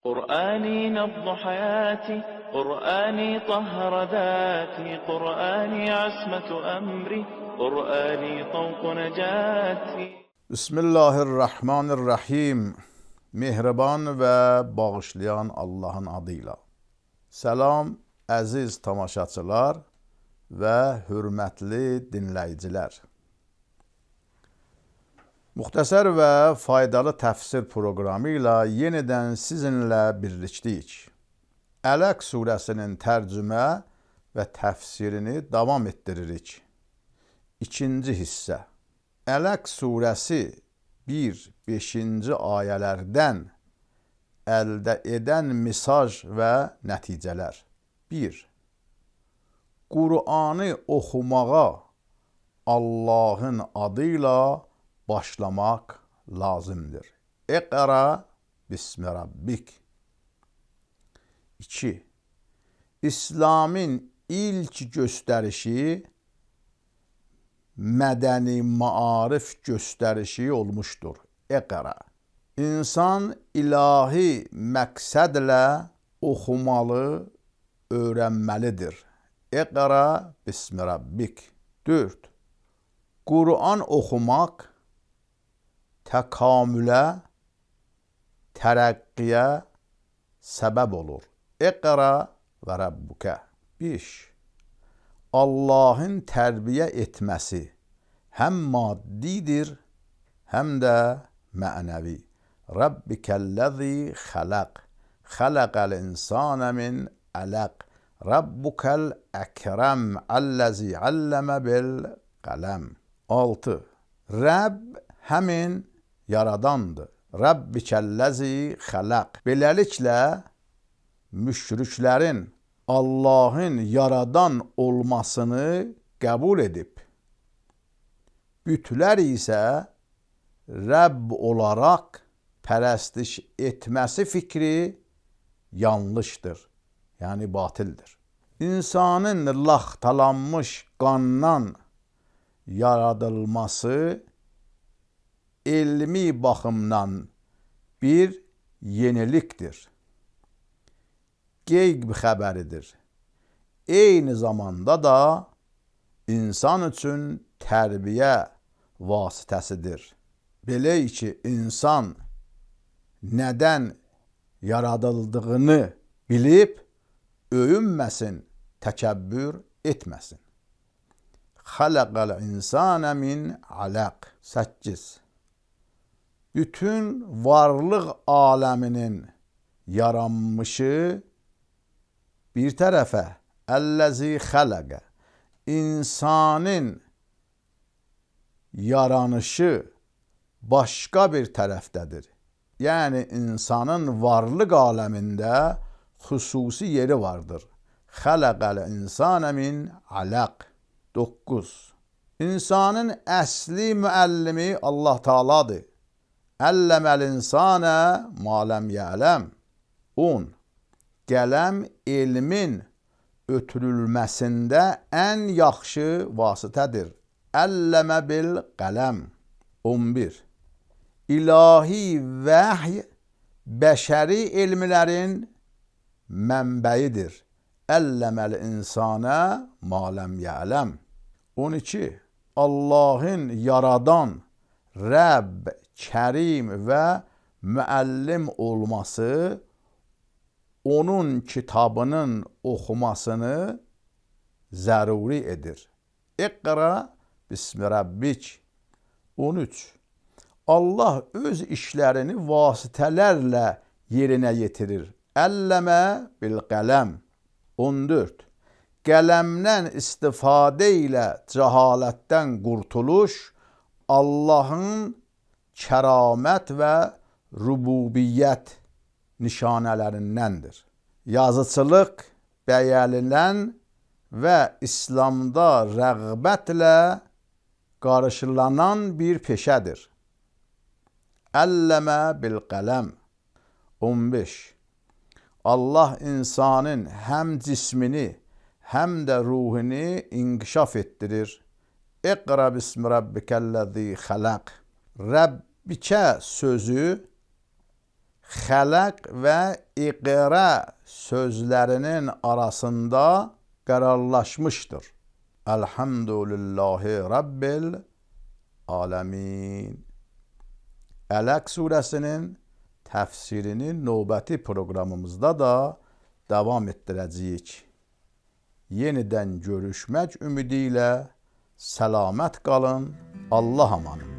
قرآني نبض حياتي، قرآني طهر ذاتي، قرآني عصمة أمري، قرآني طوق نجاتي. Bismillahirrahmanirrahim. Mehriban ve bağışlayan Allah'ın adıyla. Selam əziz tamaşaçılar və hürmətli dinləyicilər. Muxtəsər və faydalı təfsir proqramı ilə yenidən sizinlə birlikdik. Ələq surəsinin tərcümə və təfsirini davam etdiririk. İkinci hissə. Ələq surəsi 1-5-ci ayələrdən əldə edən mesaj və nəticələr. 1. Qur'anı oxumağa Allahın adıyla başlamaq lazımdır. İqra bismi rabbik. 2. İslamın ilk göstərişi mədəni maarif göstərişi olmuşdur. İqra. İnsan ilahi məqsədlə oxumalı, öyrənməlidir. İqra bismi rabbik. 4. Qur'an oxumaq təkamülə, tərəqqiyə səbəb olur. İqra və rabbukə. 5. Allahın tərbiyə etməsi həm maddidir, həm də mənəvi. Rabbikəlləzi xələq, xələqəl insana min ələq, rabbukəl əkrəm, əlləzi əlləmə bil qələm. 6. Rəbb həmin yaradandır. Rabbikəlləzi xələq. Beləliklə, müşriklərin Allahın yaradan olmasını qəbul edib, bütlər isə Rəbb olaraq pərəstiş etməsi fikri yanlışdır, yəni batildir. İnsanın laxtalanmış qandan yaradılması elmi baxımdan bir yenilikdir. Qeyb xəbəridir. Eyni zamanda da insan üçün tərbiyə vasitəsidir. Belə ki, insan nədən yaradıldığını bilib, öyünməsin, təkəbbür etməsin. Xələqəl insana min aləq. 8. Bütün varlıq aləminin yaranmışı bir tərəfə, əlləzi xələqə, insanın yaranışı başqa bir tərəfdədir. Yəni, insanın varlıq aləmində xüsusi yeri vardır. Xələqəl insana min aləq. 9. İnsanın əsli müəllimi Allah Teala'dır. Əlləməl insana ma ləm yələm. 10. Qələm elmin ötürülməsində ən yaxşı vasitədir. Əlləmə bil qələm. 11. İlahi vəhy bəşəri elmlərin mənbəyidir. Əlləməl insana ma ləm yələm. 12. Allahın yaradan, Rəbb, Kərim və müəllim olması onun kitabının oxumasını zəruri edir. İqra bismi rabbik. 13. Allah öz işlərini vasitələrlə yerinə yetirir. Əlləmə bil qələm. 14. Qələmdən istifadə ilə cəhalətdən qurtuluş Allahın kəramət və rububiyyət nişanələrindəndir. Yazıçılıq bəyənilən və İslamda rəğbətlə qarşılanan bir peşədir. Əlləmə bil qələm. 15. Allah insanın həm cismini, həm də ruhunu inkişaf etdirir. İqra bismi rabbikəlləzi xələq. Rəbbikə sözü xələq və iqra sözlərinin arasında qərarlaşmışdır. Elhamdülillahi Rabbil alemin. Ələq surəsinin təfsirini növbəti proqramımızda da davam etdirəcəyik. Yenidən görüşmək ümidi ilə səlamət qalın, Allah amanın.